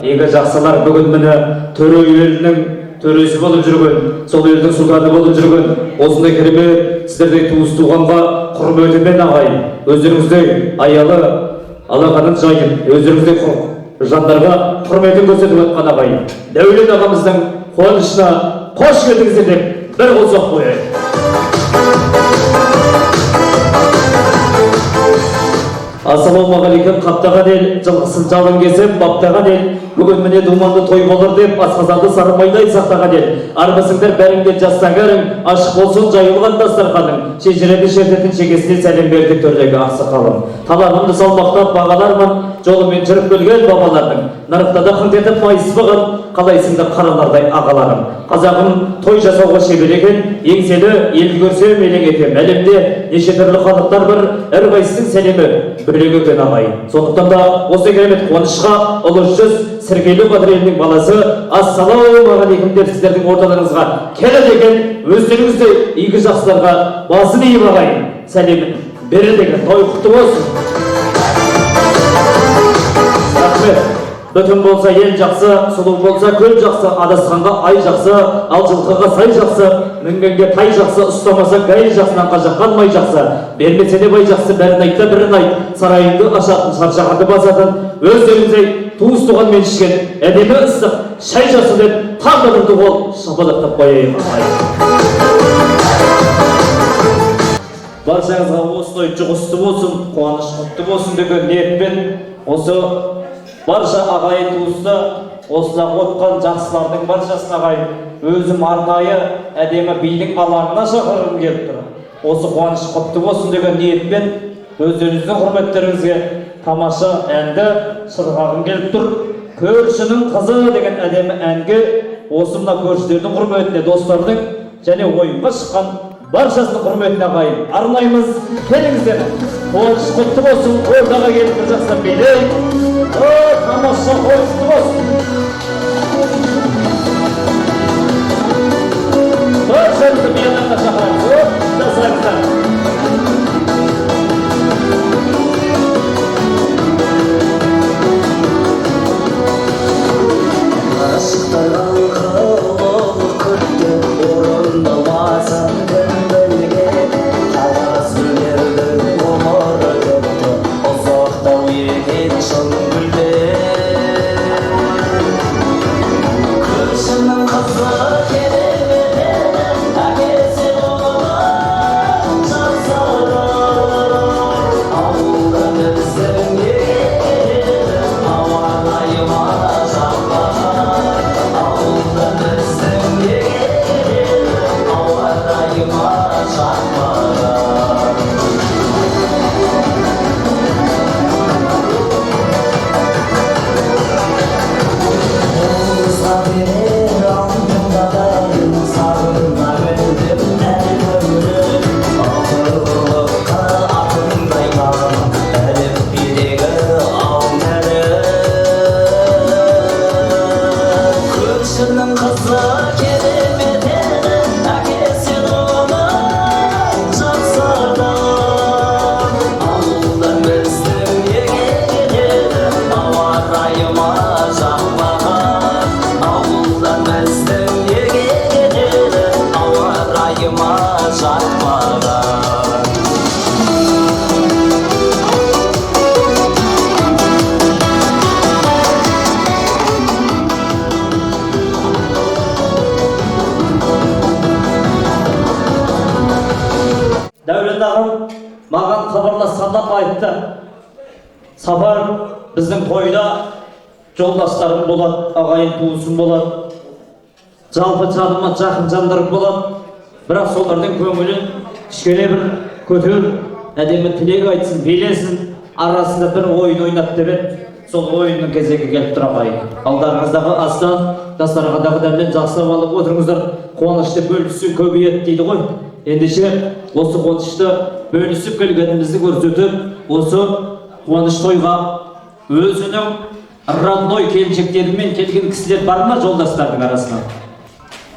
Егі жақсылар бүгін міне төре елінің төресі болып жүрген, сол елдің сұлтаны болып жүрген, осындай керемет сіздердей туыс туғанға құрметімен ағайын, өздеріңіздей аялы алақанын жайып, өздеріңіздей жандарға құрметін көрсетіп отқан ағайын. Дәулет ағамыздың қуанышына қош келдіңіздер деп бір қол соғып қояйық. Ассалаумағалейкум, қаптаған ел, жылқысын жалын кесіп, баптаған ел, бүгін міне думанды той болыр деп, асқазанды сарымайдай сақтаған ел. Армысыңдар бәріңдер жастаңдарың, ашық болсын жайылған дастарханың, шежірені шертетін шекесіне сәлем бердік төрдегі ақсақалым. Талағымды салмақтап бағалармын, жолымен жүріп білген бабалардың, нарықтада қынт етіп майыспаған, қалайсыңдар қаралардай ағаларым. Қазағым той жасауға шебер екен, еңселі елді көрсем елең етем. Әлемде неше түрлі халықтар бір, әрқайсының сәлемі біреу екен ағайын. Сондықтан да осы керемет қуанышқа ұлы жүз Сіркейлі Батыр елінің баласы ассалаумағалейкум деп сіздердің орталарыңызға келеді екен. Өздеріңізде игі жақсыларға басын иіп ағайын сәлемін береді екен. Той құтты болсын. Рахмет. Бүтін болса ел жақсы, сұлу болса көл жақсы, адасқанға ай жақсы, ал жылқыға сай жақсы, мінгенге тай жақсы, ұстамаса гай жақсынан қажаққан май жақсы, бермесе де бай жақсы, бәрін айтта бірін айт, сарайыңды ашатын, шаршағанды басатын, өздеріңіздей туыс туғанмен ішкен әдемі ыстық шай жақсы деп тағы бір қол шапалақтап қояйық. Баршаңызға осылай жұғысты болсын, қуаныш құтты болсын деген ниетпен осы барша ағайын туысты осыда отқан жақсылардың баршасын ағайын өзім арнайы әдемі бидің алаңына шақырғым келіп тұр. Осы қуаныш құтты болсын деген ниетпен өздеріңіздің құрметтеріңізге тамаша әнді шырғағым келіп тұр. Көршінің қызы деген әдемі әнге осы мына көршілердің құрметіне, достардың және ойынға шыққан баршасының құрметіне ағайын арнаймыз. Келіңіздер, қуаныш құтты болсын, ордаға келіп бір жақсылап билейік. Тамаша қуанышты болсын. Баршаңызды бияларға шақырамыз. Жасаңыздар. Маған хабарласқанда айтты, Сапар біздің тойда жолдастарым болады, ағайын туысым болады, жалпы жаныма жақын жандарым болады. Бірақ солардың көңілін кішкене бір көтер, әдемі тілек айтсын, билесін, арасында бір ойын ойнап деп еді. Сол ойынның кезегі келіп тұр ағайын. Алдарыңыздағы астан, дастархандағы дәмнен жақсылап алып отырыңыздар, қуанышты бөлісу көбейеді дейді ғой. Ендеше осы қуанышты бөлісіп келгенімізді көрсетіп, осы қуаныш тойға өзінің родной келіншектерімен келген кісілер бар ма жолдастардың арасынан?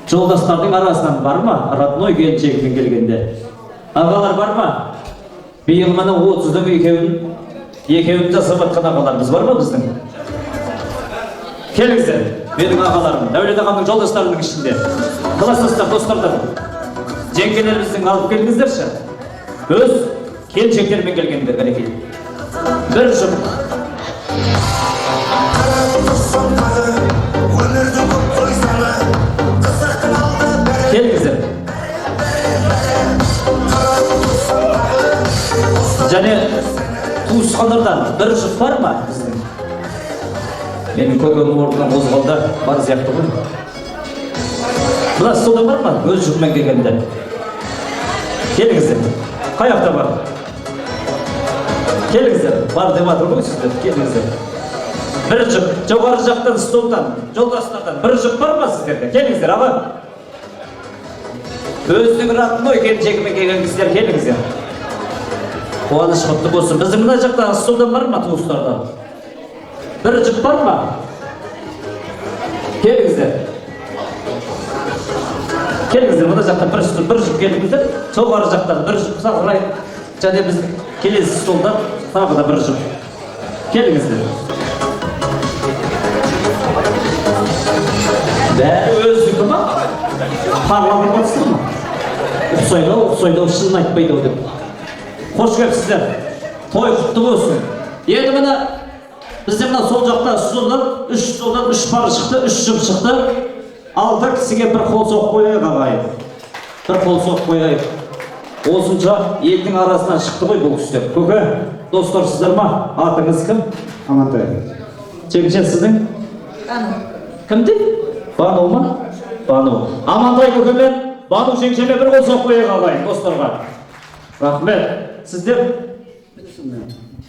Жолдастардың арасынан бар ма родной келіншегімен келгенде? Ағалар бар ма? Биыл мына 30-ның екеуін жасап жатқан ағаларымыз бар ма біздің? Келіңіздер, менің ағаларым, Дәулет ағамның жолдастарының ішінде. Класстастар, достардан. Жеңгелеріміздің алып келіңіздерші. Өз келіншектерімен келгендер кәлекей. Bir жұп. Келіңіздер. Және туысқандардан бір жұп бар ма біздің? Менің көкемнің орнынан қозғалда бар сияқты ғой. Мына столда бар ма? Өз жұпмен келгендер. Келіңіздер. Қаяқта бар? Келіңіздер. Бар деп жатыр ғой сіздер. Келіңіздер. Bir жұп. Жоғары жақтан столдан, жолдастардан бір жұп бар ма сіздерде? Келіңіздер, аға. Өзінің ратыны келіншегімен келген кісілер келіңіздер. Қуаныш құтты болсын. Біздің мына жақтан столдан бар ма туыстардан? Bir жұп бар ма? Келіңіздер. Келіңіздер, мына жақтан бір жұп келіңіздер. Жоғары жақтан бір жұп сағырай. Және біз келесі столдан тағы да бір жұп. Келіңіздер. Бәрі өздікі ма? Парламент батысты ма? Ұқсайдау, шынын айтпайды деп. Қош келіпсіздер. Той құтты болсын. Енді мына бізде мына сол жақта үш жолдан үш пар шықты, үш жұп шықты. Алты кісіге бір қол соқ қойайық ағайын. Бір қол соқ қойайық. Осынша елдің арасынан шықты ғой бұл кісілер. Көке, достар сіздер ма? Атыңыз кім? Амантай. Жеңше сіздің? Бану. Кімді? Бану ма? Бану. Амантай көкемен, Бану жеңшеме бір қол соқ қойайық ағайын, достарға. Рахмет. Сіздер?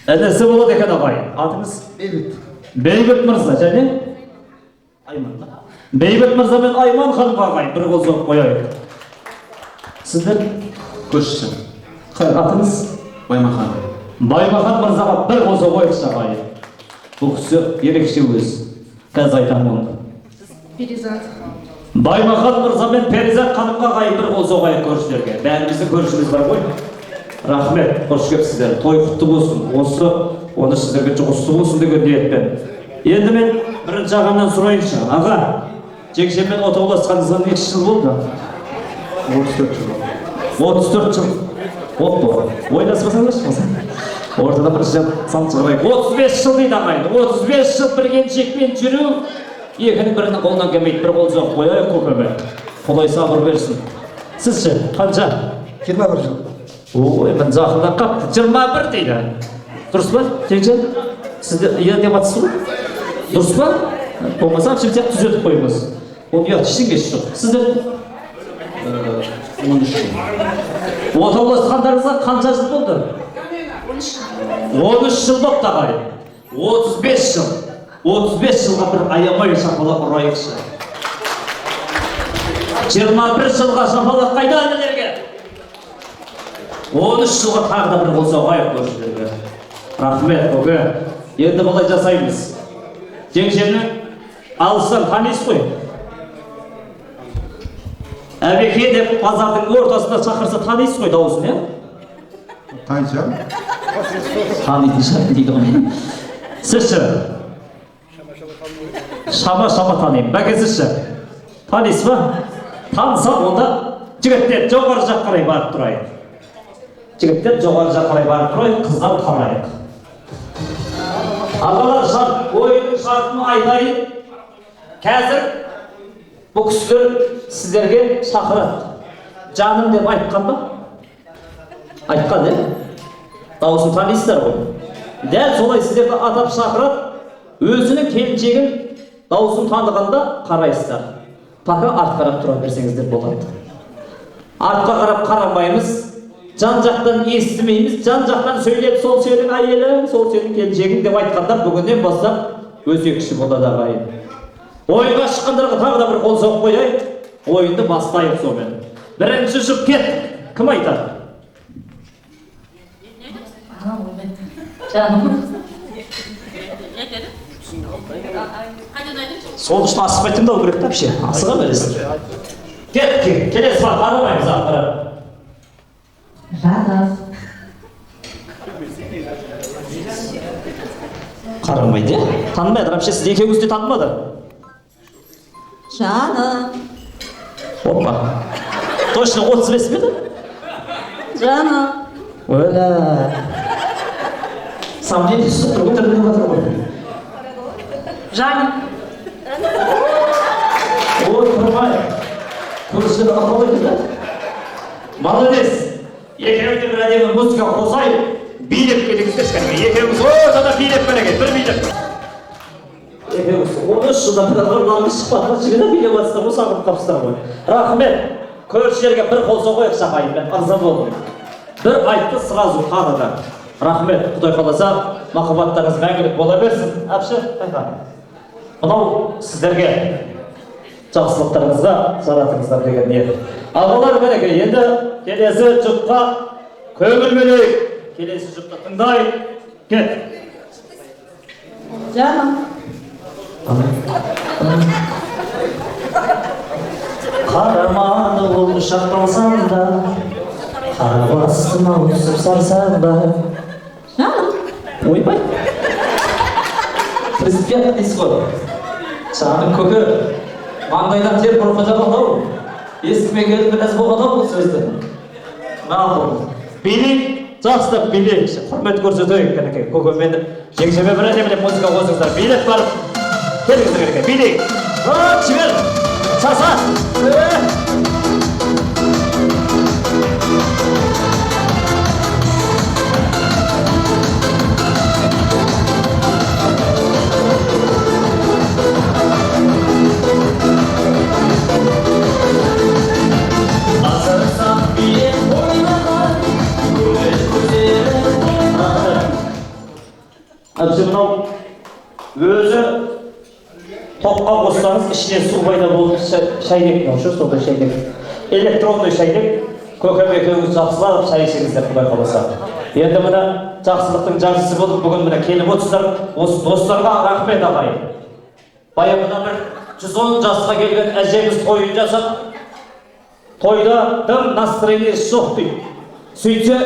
Інісі болады екен ағайын. Атыңыз? Бейбіт. Бейбіт мырза, және? Айман ба? Бейбіт мырза мен Айман ханымға ағайын, бір қол соқ қойайық. Сіздер? Көшші. Атыңыз? Баймахан. Баймахан мырзаға бір қол соқ қойайықшы ағайын. Бұл кісі ерекше өз. Қазір айтамын оны. Перизат. Баймахан мырза мен Перизат ханымға ағайын бір қол соғайық көршілерге. Бәріміздің көршіміз бар ғой. Рахмет, қош келіпсіздер. Той құтты болсын. Оны сіздерге жұғысты болсын деген ниетпен. Енді мен бірінші ағамнан сұрайыншы. Аға, жеңшеммен отауласқаныңызға неше жыл болды? 34 жыл. 34 жыл. Оппа, ойнаспасаңдаршы болса. Ортада бір жыл сан шығарайық. 35 жыл дейді ағайын. 35 жыл бір келіншекпен жүру. Екінің бірінің қолынан келмейді, бір қол соқ қойайық көкеме. Құдай сабыр берсін. Сіз ше, қанша? 21 жыл. Ой, мен жақында қапты. 21 дейді. Дұрыс па, жеңше? Сізді иә деп атсыз ғой? Дұрыс па? Болмаса әпшімсек түзетіп қойыңыз. Оны ұят ештеңе жоқ. Сіздер? 13 жыл. Отауласқандарыңызға қанша жыл болды? 13 жыл болды ағайын. 35 жыл. 35 жылға бір аямай шапалақ ұрайықшы. 21 жылға шапалақ қайда әнелерге? 13 жылға тағы да бір қол соғайық көршілерге. Рахмет, көке. Енді былай жасаймыз. Жеңшемнің алыстан танисыз ғой. Әбеке деп базардың ортасында шақырса танисыз ғой дауысын, е? Танша. Танитын шығар дейді ғой. Сізші? Шама танимын. Бәке сізші? Танисыз ба? Танысам, онда жігіттер жоғары жақ қарай барып тұрайық. Жігіттер жоғары жақ қарай барып тұрайық, қыздар қарайық. Ағалар, ойының шартын айтайын. Қазір бұл кісілер сіздерге шақырады. Жаным деп айтқан ба? Айтқан, дауысын танисыздар ғой. Дәл солай сіздерді атап шақырады. Өзінің келіншегін дауысын танығанда қарайсыздар. Пока арт қарап тұра берсеңіздер болады. Артқа қарап қарамаймыз. Жан жақтан естімейміз. Жан жақтан сөйлеп, сол сенің әйелің, сол сенің келіншегің деп айтқандар бүгіннен бастап өзекші болады ағайын. Ойынға шыққандарға тағы да бір қол соғып қойайық. Ойынды бастайық сонымен. Бірінші жұп кет. Кім айтады? Жаным. Сол үшін асықпай тыңдау керек та вообще. Асыға бересің. Келесі бар, қарамаймыз ақыры. Жаным. Қарамайды, танымайды. Вообще сіз екеуіңіз де танымады. Жаным. Опа. Точно 35 мiydi? Жаным. Öyle. Сомнение супер, вот это было другое. Жаным. Ой, нормально. Көрші ақылы да. Молодец. Екеуіңді бір әдемі музыка қосайын. Билеп келіңіздер кәдімгі. Екеуіңіз ортада билеп береге. Бір билеп. Екеуіңіз 13 жылдан бір ұрнаңыз шықпатқа жігіні билеп атыстар осы ағып қапыстар ғой. Рахмет. Көршілерге бір қол соғайық шақайын. Мен ырза болдым. Бір айтты сразу қаныды. Рахмет. Құдай қаласа махаббаттарыңыз мәңгілік бола берсін. Әпші, қайта. Мынау сіздерге жақсылықтарыңызға жаратыңыздар деген ниет. Ағалар береке, енді келесі жұпқа көңіл бөлейік. Келесі жұпты тыңдайық. Кет. Жаным. Қарамады ол шақпалсам да, қара астыма өсіп сарсам да. Жаным. Ойбай. Президент дейсіз ғой. Жаным көке, маңдайдан тер бұрқы жағалау. Естімеген біраз болғанау бұл сөзді. Мақұл. Билейік, жақсылап билейік. Құрмет көрсетейік кәнекей. Көке мені жеңшеме бір әдемілеп музыка қосыңыздар. Билеп барып, келіңіздер кәнекей. Билейік. Жібер. Саса. Әбсі мынау өзі топқа қоссаңыз ішіне су пайда болып шайнек мынау шу сондай шайнек. Электронный шайнек. Көкем екеуіңіз жақсылап шай ішіңіздер Құдай қаласа. Енді мына жақсылықтың жаршысы болып бүгін мына келіп отырсыздар. Осы достарға рахмет ағайын. Баяғыда бір 110 жасқа келген әжеміз тойын жасап, тойда дым настроениесі жоқ дейді. Сөйтсе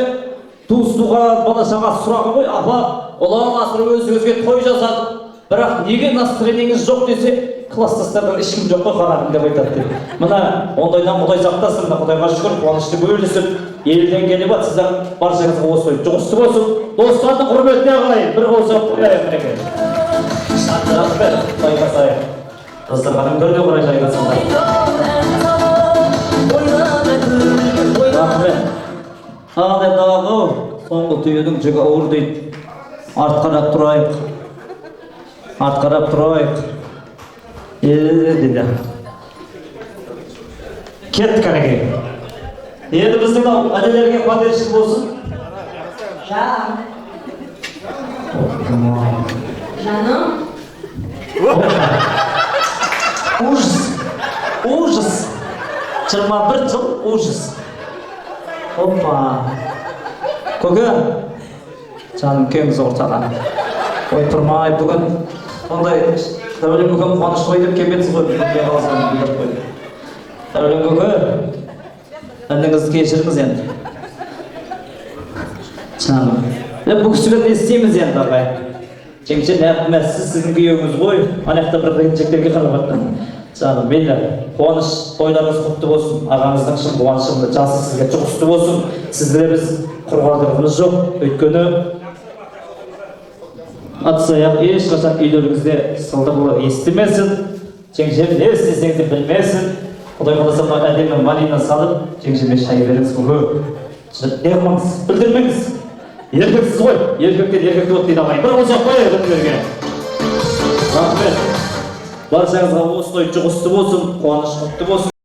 туыс-туған бала-шаға сұрағы ғой, апа, ұлан асыр өзіңізге той жасадым. Бірақ неге настроениеңіз жоқ десе, класстастардан ешкім жоқ қой қарағым деп айтады деп. Мына ондайдан Құдай сақтасын, Құдайға шүкір, қуанышты бөлісіп, елден келіп жатсыздар, баршаңызға осы той жұғысты болсын. Достардың құрметіне ағайын, бір қол соғып қояйық мінекей. Рахмет, жайғасайық. Дастарханның төріне қарай жайғасыңдар. Рахмет. Ағдай дағы, соңғы түйенің жүгі ауыр дейді. Артқарап тұрайық. Артқарап тұрайық. Деді. Кет кәнекей. Енді біздің әделерге қуанышты болсын. Жаным. Жаным. Ужас. Ужас. 21 жыл ужас. Опа. Көке. Жаным кеңіз ортаға. Ой тұрмай бүгін. Ондай Дәулен көкем қуаныш қой деп келмедіңіз ғой. Дәулен көке. Әніңізді кешіріңіз енді. Жаным. Бұл кісіге не істейміз енді ағай? Жеңше нәпімәз сіздің күйеуіңіз ғой. Анақта бір ренжектерге қарап атқан. Жаным, мейлі қуаныш тойларыңыз құтты болсын. Ағаңыздың шын қуанышымды жасы сізге жұғысты болсын. Сізді біз құрғандығымыз жоқ. Өйткені атсаяқ ешқашан үйлеріңізде сылдырлы естімесін. Жеңшем не істесеңіз де білмесін. Құдай қаласа мына әдемі малина салып, жеңшеме шай беріңіз көке. Не қылмаңыз, білдірмеңіз. Еркексіз ғой, еркектен еркекті от дейді ағайын. Бір қосақ қойайық өтілерге. Рахмет. Баршаңызға осы той жұғысты болсын, қуаныш құтты болсын.